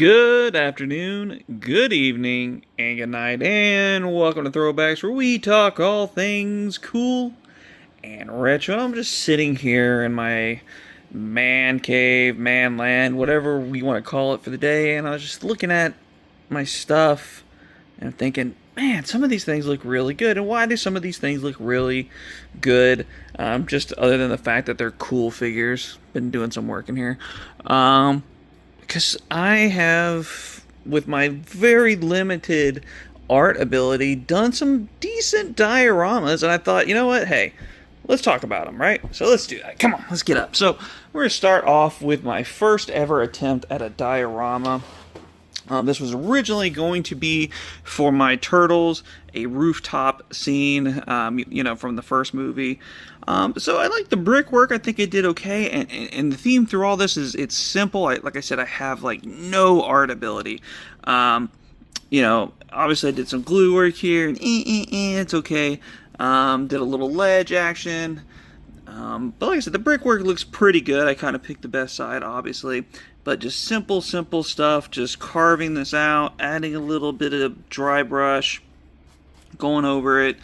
Good afternoon, good evening, and good night, and welcome to Throwbacks, where we talk all things cool and retro. I'm just sitting here in my man cave, man land, whatever we want to call it for the day, and I was just looking at my stuff and thinking, man, some of these things look really good. And why do some of these things look really good? Just other than the fact that they're cool figures. Been doing some work in here. Because I have, with my very limited art ability, done some decent dioramas, and I thought, you know what, hey, let's talk about them, right? So let's do that. Come on, let's get up. So we're going to start off with my first ever attempt at a diorama. This was originally going to be for my Turtles, a rooftop scene, from the first movie. So I like the brickwork. I think it did okay, and the theme through all this is it's simple. Like I said, I have like no art ability. Obviously I did some glue work here, and it's okay. Did a little ledge action. But like I said, the brickwork looks pretty good. I kind of picked the best side, obviously. But just simple stuff. Just carving this out, adding a little bit of dry brush, going over it.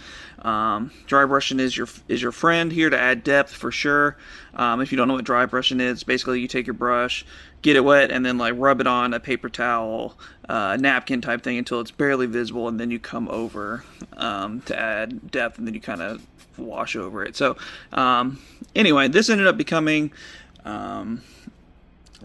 Dry brushing is your friend here to add depth for sure. If you don't know what dry brushing is, basically you take your brush, get it wet, and then like rub it on a paper towel, napkin type thing until it's barely visible, and then you come over to add depth, and then you kind of wash over it. So anyway, this ended up becoming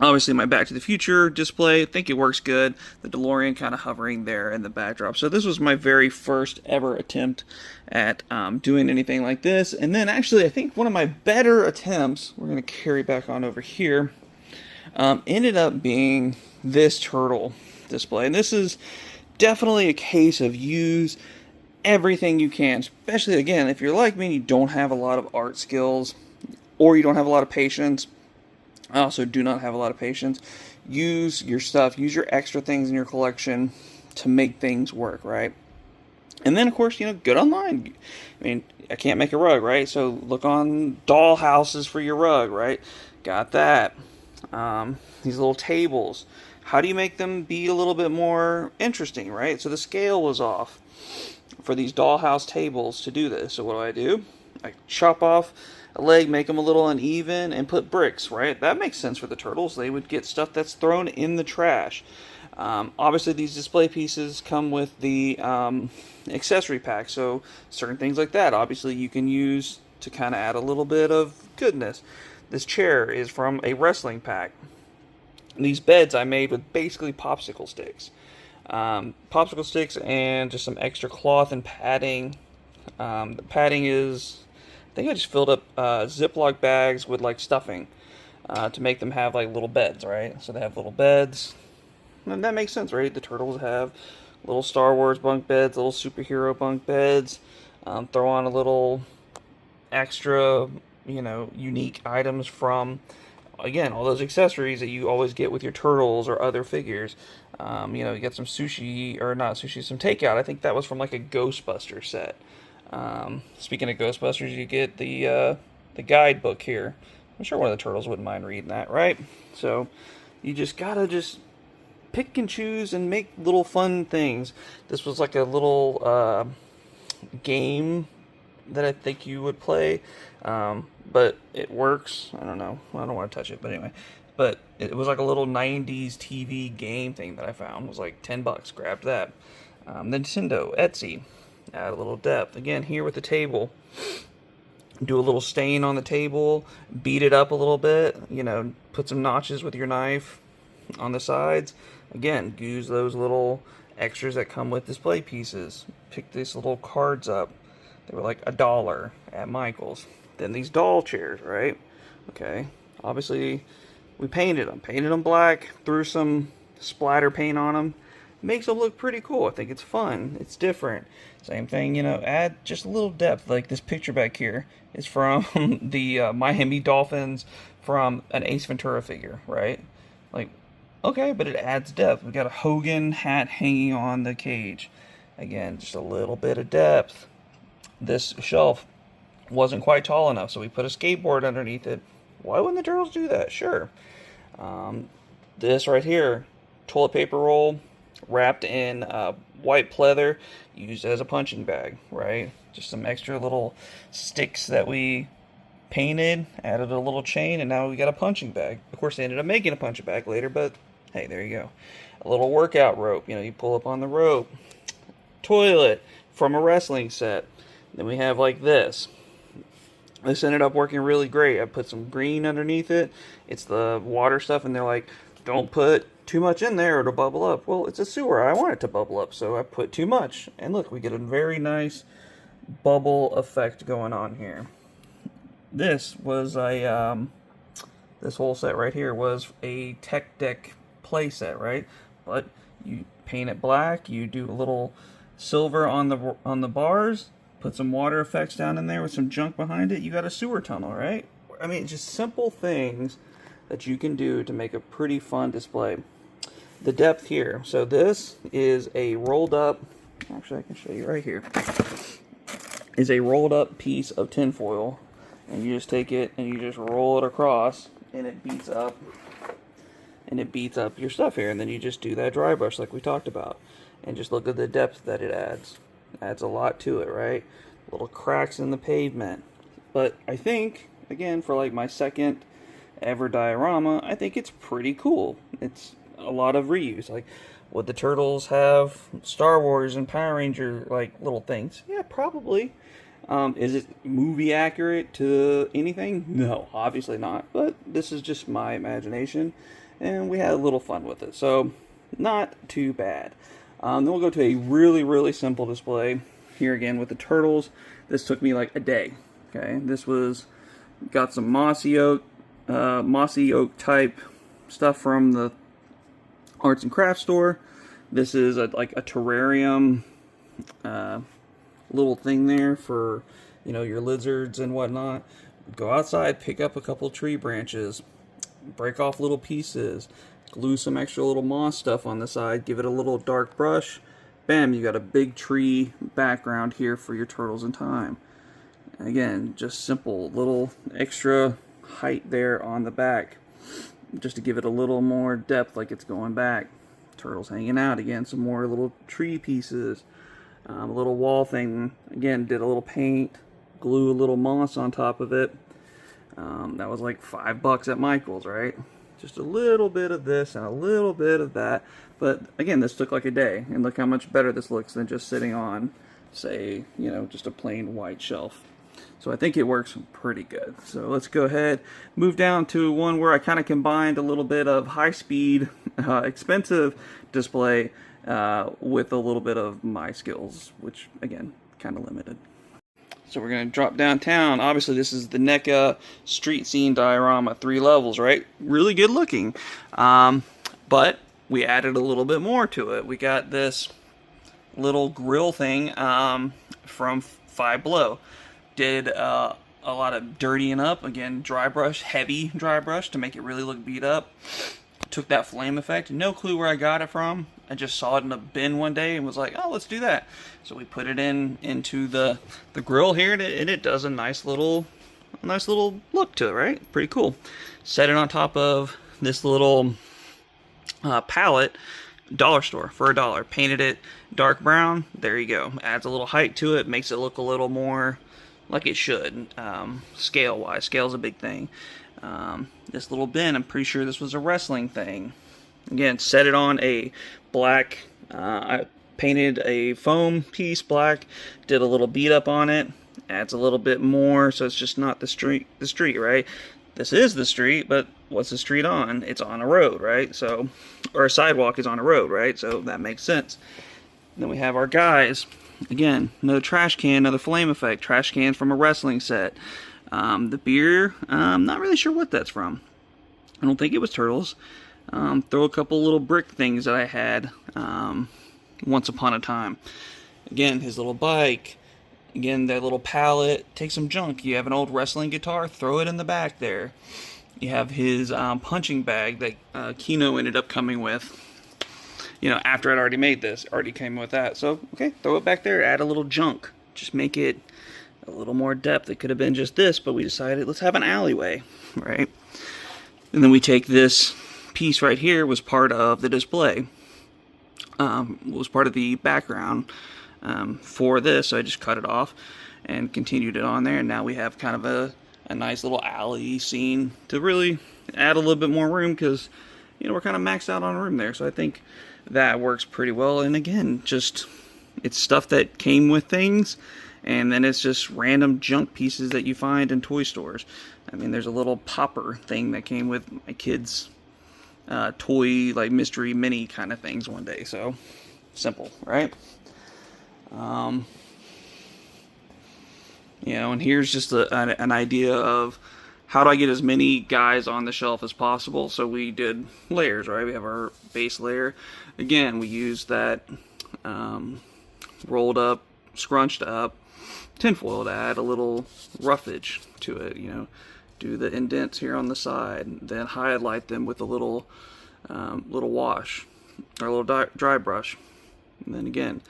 obviously my Back to the Future display. I think it works good. The DeLorean kind of hovering there in the backdrop. So this was my very first ever attempt at doing anything like this. And then actually I think one of my better attempts, we're going to carry back on over here, ended up being this turtle display. And this is definitely a case of use everything you can, especially again if you're like me and you don't have a lot of art skills or you don't have a lot of patience. I also do not have a lot of patience. Use your stuff, use your extra things in your collection to make things work, right? And then, of course, get online. I mean, I can't make a rug, right? So look on doll houses for your rug, right? Got that. These little tables. How do you make them be a little bit more interesting, right? So the scale was off for these dollhouse tables to do this. So what do? I chop off a leg, make them a little uneven, and put bricks, right? That makes sense for the turtles. They would get stuff that's thrown in the trash. Obviously, these display pieces come with the accessory pack, so certain things like that, obviously, you can use to kind of add a little bit of goodness. This chair is from a wrestling pack. These beds I made with basically popsicle sticks. Popsicle sticks and just some extra cloth and padding. The padding is, I think I just filled up Ziploc bags with like stuffing to make them have like little beds, right? So they have little beds. And that makes sense, right? The turtles have little Star Wars bunk beds, little superhero bunk beds. Throw on a little extra, unique items from, again, all those accessories that you always get with your turtles or other figures. You get some sushi, or not sushi, some takeout. I think that was from like a Ghostbuster set. Speaking of Ghostbusters, you get the guidebook here. I'm sure one of the turtles wouldn't mind reading that, right? So you just gotta pick and choose and make little fun things. This was like a little game that I think you would play, but it works. I don't know. I don't want to touch it, but anyway. But it was like a little 90s TV game thing that I found. It was like $10. Grabbed that. Nintendo, Etsy. Add a little depth. Again, here with the table. Do a little stain on the table. Beat it up a little bit. Put some notches with your knife on the sides. Again, use those little extras that come with display pieces. Pick these little cards up. They were like $1 at Michael's. Then these doll chairs, right? Okay. Obviously, we painted them. Painted them black. Threw some splatter paint on them. Makes them look pretty cool. I think it's fun. It's different. Same thing, add just a little depth. Like this picture back here is from the Miami Dolphins from an Ace Ventura figure, right? Like, okay, but it adds depth. We got a Hogan hat hanging on the cage. Again, just a little bit of depth. This shelf wasn't quite tall enough, so we put a skateboard underneath it. Why wouldn't the turtles do that? Sure. This right here, toilet paper roll wrapped in white pleather, used as a punching bag, right? Just some extra little sticks that we painted, added a little chain, and now we got a punching bag. Of course, they ended up making a punching bag later, but hey, there you go. A little workout rope, you know, you pull up on the rope. Toilet from a wrestling set. Then we have like this. This ended up working really great. I put some green underneath it. It's the water stuff, and they're like, don't put too much in there or it'll bubble up. Well, it's a sewer. I want it to bubble up, so I put too much. And look, we get a very nice bubble effect going on here. This was a, this whole set right here was a Tech Deck play set, right? But you paint it black, you do a little silver on the bars, put some water effects down in there with some junk behind it, you got a sewer tunnel, right? I mean, just simple things that you can do to make a pretty fun display. The depth here. So this is a rolled up, actually I can show you right here, is a rolled up piece of tinfoil. And you just take it and you just roll it across, and it beats up your stuff here. And then you just do that dry brush like we talked about. And just look at the depth that it adds. Adds a lot to it, right? Little cracks in the pavement. But I think, again, for like my second ever diorama, I think it's pretty cool. It's a lot of reuse. Like, would the Turtles have Star Wars and Power Ranger like little things? Yeah, probably. Is it movie accurate to anything? No, obviously not. But this is just my imagination, and we had a little fun with it. So, not too bad. Then we'll go to a really, really simple display here again with the Turtles. This took me like a day. Okay, this was got some mossy oak type stuff from the arts and crafts store. This is like a terrarium little thing there for, you know, your lizards and whatnot. Go outside, pick up a couple tree branches, break off little pieces, glue some extra little moss stuff on the side, give it a little dark brush. Bam, you got a big tree background here for your Turtles in Time. Again, just simple little extra height there on the back, just to give it a little more depth, like it's going back. Turtles hanging out again, some more little tree pieces, a little wall thing. Again, did a little paint, glue a little moss on top of it. That was like $5 at Michael's, right? Just a little bit of this and a little bit of that. But again, this took like a day, and look how much better this looks than just sitting on, say, you know, just a plain white shelf. So I think it works pretty good. So let's go ahead, move down to one where I kind of combined a little bit of high-speed, expensive display with a little bit of my skills, which, again, kind of limited. So we're going to drop downtown. Obviously, this is the NECA street scene diorama, 3 levels, right? Really good looking. But we added a little bit more to it. We got this little grill thing from Five Below. Did a lot of dirtying up. Again, dry brush, heavy dry brush to make it really look beat up. Took that flame effect. No clue where I got it from. I just saw it in a bin one day and was like, oh, let's do that. So we put it into the grill here, and it does a nice little look to it, right? Pretty cool. Set it on top of this little palette, dollar store for $1. Painted it dark brown. There you go. Adds a little height to it. Makes it look a little more like it should, scale-wise. Scale's a big thing. This little bin, I'm pretty sure this was a wrestling thing. Again, set it on a black, I painted a foam piece black, did a little beat up on it, adds a little bit more, so it's just not the street, right? This is the street, but what's the street on? It's on a road, right? So, or a sidewalk is on a road, right? So that makes sense. Then we have our guys. Again, another trash can, another flame effect. Trash cans from a wrestling set. The beer, I'm not really sure what that's from. I don't think it was Turtles. Throw a couple little brick things that I had once upon a time. Again, his little bike. Again, that little pallet. Take some junk. You have an old wrestling guitar, throw it in the back there. You have his punching bag that Kino ended up coming with. You know, after I'd already made this, already came with that. So, okay, throw it back there, add a little junk. Just make it a little more depth. It could have been just this, but we decided let's have an alleyway, right? And then we take this piece right here was part of the display. Was part of the background for this, so I just cut it off and continued it on there, and now we have kind of a nice little alley scene to really add a little bit more room, because you know we're kind of maxed out on room there. So I think that works pretty well. And again, just it's stuff that came with things, and then it's just random junk pieces that you find in toy stores. I mean, there's a little popper thing that came with my kids' toy, like mystery mini kind of things one day. So simple, right? You know, and here's just an idea of how do I get as many guys on the shelf as possible. So we did layers, right? We have our base layer. Again, we used that rolled up, scrunched up tinfoil to add a little roughage to it. You know, do the indents here on the side, then highlight them with a little wash or a little dry brush, and then again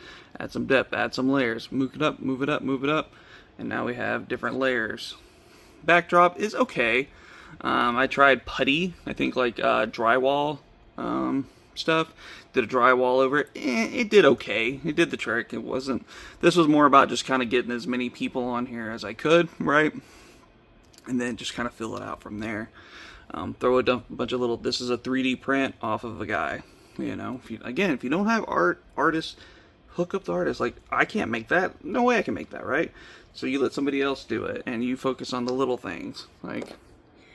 add some depth, add some layers, move it up, move it up, move it up, and now we have different layers. Backdrop is okay. I tried putty, I think like drywall stuff, did a drywall over it. It did okay, it did the trick. It wasn't, this was more about just kind of getting as many people on here as I could, right? And then just kind of fill it out from there. Throw a bunch of little, this is a 3D print off of a guy. You know, if you don't have artists, hook up the artist. Like, I can't make that. No way I can make that, right? So you let somebody else do it, and you focus on the little things. Like,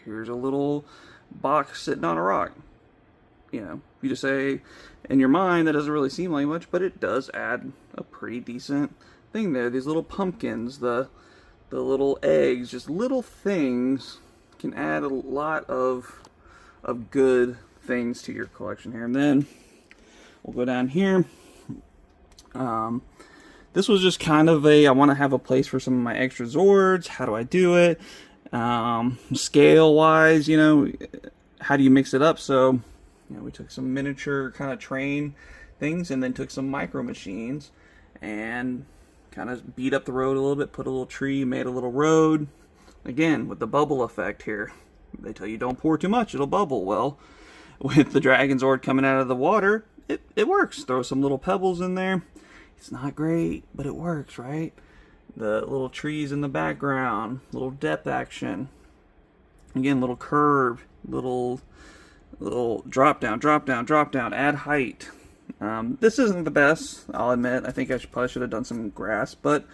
here's a little box sitting on a rock. You know, you just say, in your mind, that doesn't really seem like much, but it does add a pretty decent thing there. These little pumpkins, the little eggs, just little things can add a lot of good things to your collection here. And then we'll go down here. This was just kind of I want to have a place for some of my extra Zords. How do I do it? Scale wise, you know, how do you mix it up? So, you know, we took some miniature kind of train things, and then took some micro machines and kind of beat up the road a little bit, put a little tree, made a little road. Again, with the bubble effect here. They tell you don't pour too much, it'll bubble. Well, with the Dragon Zord coming out of the water, it works. Throw some little pebbles in there. It's not great, but it works, right? The little trees in the background, little depth action. Again, little curve, little drop down, drop down, drop down, add height. This isn't the best, I'll admit. I think I probably should have done some grass, but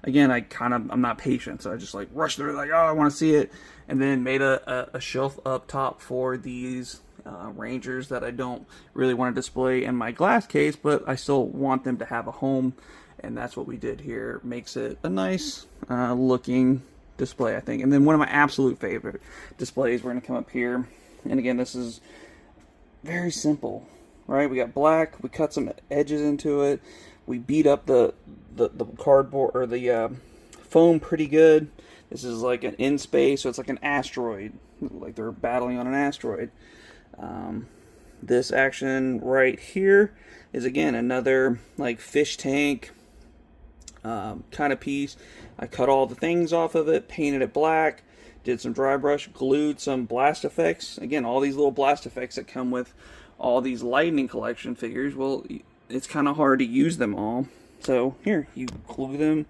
again, I'm not patient, so I just like rushed through it, like, oh, I want to see it, and then made a shelf up top for these Rangers that I don't really want to display in my glass case, but I still want them to have a home, and that's what we did here. Makes it a nice looking display, I think. And then one of my absolute favorite displays, we're going to come up here, and again, this is very simple, right? We got black, we cut some edges into it, we beat up the cardboard or the foam pretty good. This is like an in space, so it's like an asteroid, like they're battling on an asteroid. This action right here is again another like fish tank kind of piece. I cut all the things off of it, painted it black, did some dry brush, glued some blast effects. Again, all these little blast effects that come with all these Lightning Collection figures. Well, it's kind of hard to use them all. So here, you glue them,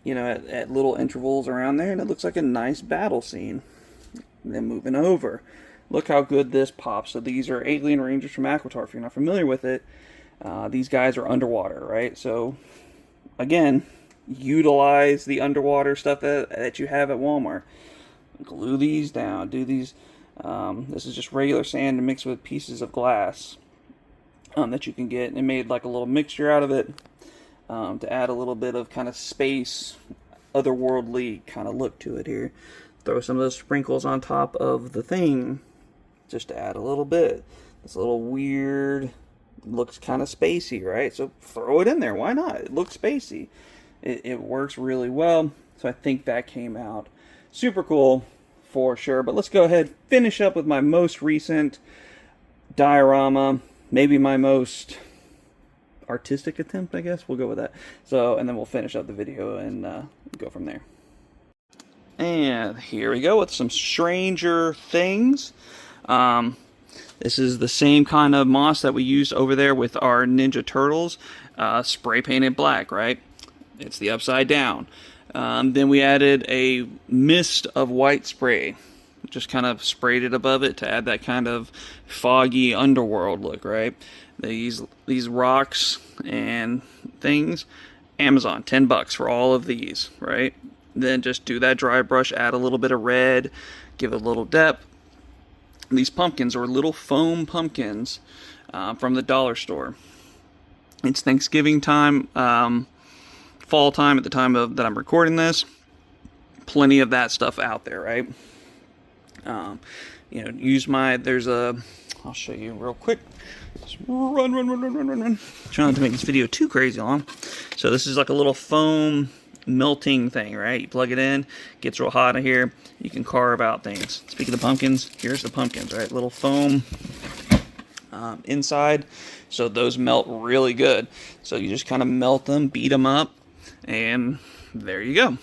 you know, at little intervals around there, and it looks like a nice battle scene. And then moving over, look how good this pops. So these are Alien Rangers from Aquatar. If you're not familiar with it, these guys are underwater, right? So again, utilize the underwater stuff that you have at Walmart. Glue these down. Do these. This is just regular sand mixed with pieces of glass that you can get, and made like a little mixture out of it to add a little bit of kind of space, otherworldly kind of look to it here. Throw some of those sprinkles on top of the thing just to add a little bit. This little weird, looks kind of spacey, right? So throw it in there. Why not? It looks spacey. It works really well. So I think that came out super cool for sure. But let's go ahead, finish up with my most recent diorama. Maybe my most artistic attempt, I guess. We'll go with that. So, and then we'll finish up the video and go from there. And here we go with some Stranger Things. This is the same kind of moss that we used over there with our Ninja Turtles, spray painted black, right? It's the upside down. Then we added a mist of white spray. Just kind of sprayed it above it to add that kind of foggy underworld look, right? These rocks and things, Amazon, $10 for all of these, right? Then just do that dry brush, add a little bit of red, give it a little depth. These pumpkins are little foam pumpkins from the dollar store. It's Thanksgiving time, fall time at the time that I'm recording this. Plenty of that stuff out there, right? You know, I'll show you real quick. Just run. Trying not to make this video too crazy long. So this is like a little foam melting thing, right? You plug it in, gets real hot in here. You can carve out things. Speaking of pumpkins, here's the pumpkins, right? Little foam inside. So those melt really good. So you just kind of melt them, beat them up, and there you go.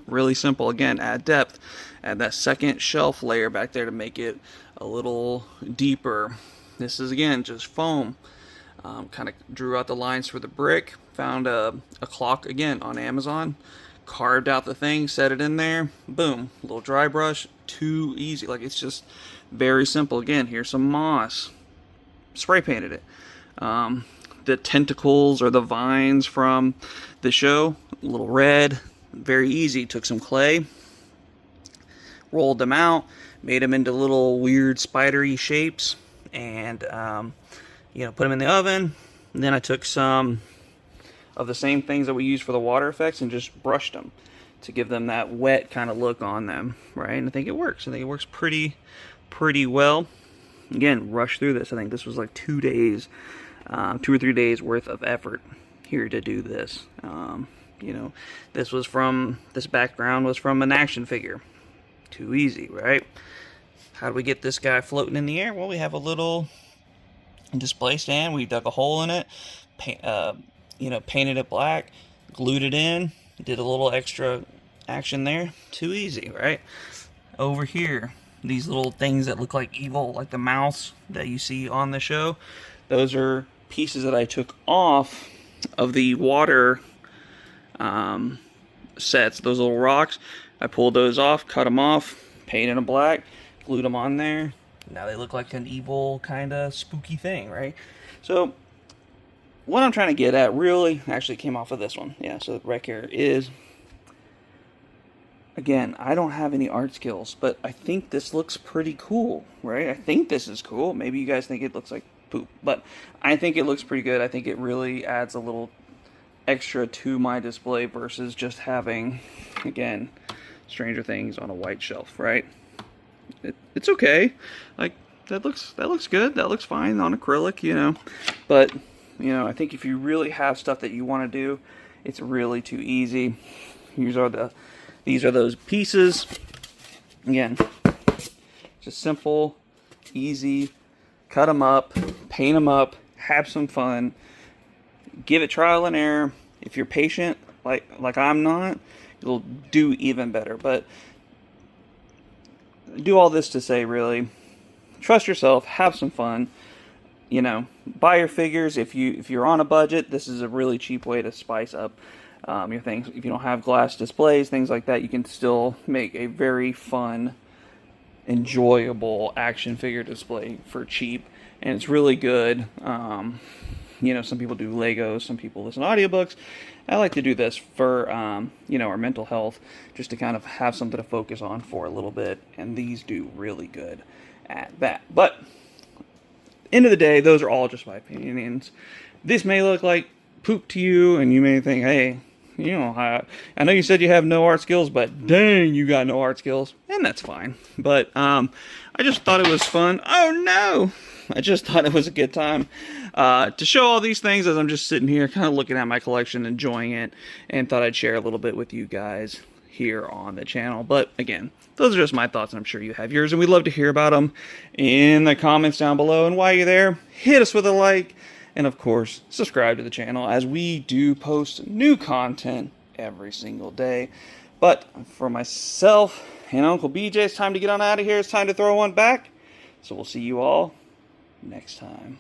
Really simple. Again, add depth. Add that second shelf layer back there to make it a little deeper. This is, again, just foam. Kind of drew out the lines for the brick. Found a clock, again, on Amazon. Carved out the thing, set it in there. Boom. Little dry brush. Too easy. Like, it's just very simple. Again, here's some moss. Spray painted it. The tentacles or the vines from the show. A little red. Very easy. Took some clay. Rolled them out, made them into little weird spidery shapes, and you know, put them in the oven. And then I took some of the same things that we use for the water effects and just brushed them to give them that wet kind of look on them, right? And I think it works. I think it works pretty well. Again, rush through this. I think this was like 2 days, 2 or 3 days worth of effort here to do this. You know, this background was from an action figure. Too easy, right? How do we get this guy floating in the air? Well, we have a little display stand. We dug a hole in it, painted it black, glued it in, did a little extra action there. Too easy, right? Over here, these little things that look like evil, like the mouse that you see on the show, those are pieces that I took off of the water sets, those little rocks. I pulled those off, cut them off, painted them black, glued them on there. Now they look like an evil kind of spooky thing, right? So what I'm trying to get at really actually came off of this one. Yeah, so right here is, again, I don't have any art skills, but I think this looks pretty cool, right? I think this is cool. Maybe you guys think it looks like poop, but I think it looks pretty good. I think it really adds a little extra to my display versus just having, again, Stranger Things on a white shelf, right? It's okay. Like, that looks good. That looks fine on acrylic, you know. But, you know, I think if you really have stuff that you want to do, it's really too easy. These are those pieces. Again, just simple, easy. Cut them up, paint them up, have some fun. Give it trial and error. If you're patient, like I'm not, it'll do even better. But do all this to say, really, trust yourself, have some fun. You know, buy your figures. If you're on a budget, this is a really cheap way to spice up your things. If you don't have glass displays, things like that, you can still make a very fun, enjoyable action figure display for cheap, and it's really good. You know, some people do Legos, some people listen to audiobooks. I like to do this for, you know, our mental health, just to kind of have something to focus on for a little bit, and these do really good at that. But, end of the day, those are all just my opinions. This may look like poop to you, and you may think, hey, you know, I know you said you have no art skills, but dang, you got no art skills, and that's fine. But I just thought it was fun. Oh no! I just thought it was a good time to show all these things as I'm just sitting here kind of looking at my collection, enjoying it, and thought I'd share a little bit with you guys here on the channel. But again, those are just my thoughts, and I'm sure you have yours, and we'd love to hear about them in the comments down below. And while you're there, hit us with a like, and of course, subscribe to the channel, as we do post new content every single day. But for myself and Uncle BJ, it's time to get on out of here. It's time to throw one back. So we'll see you all next time.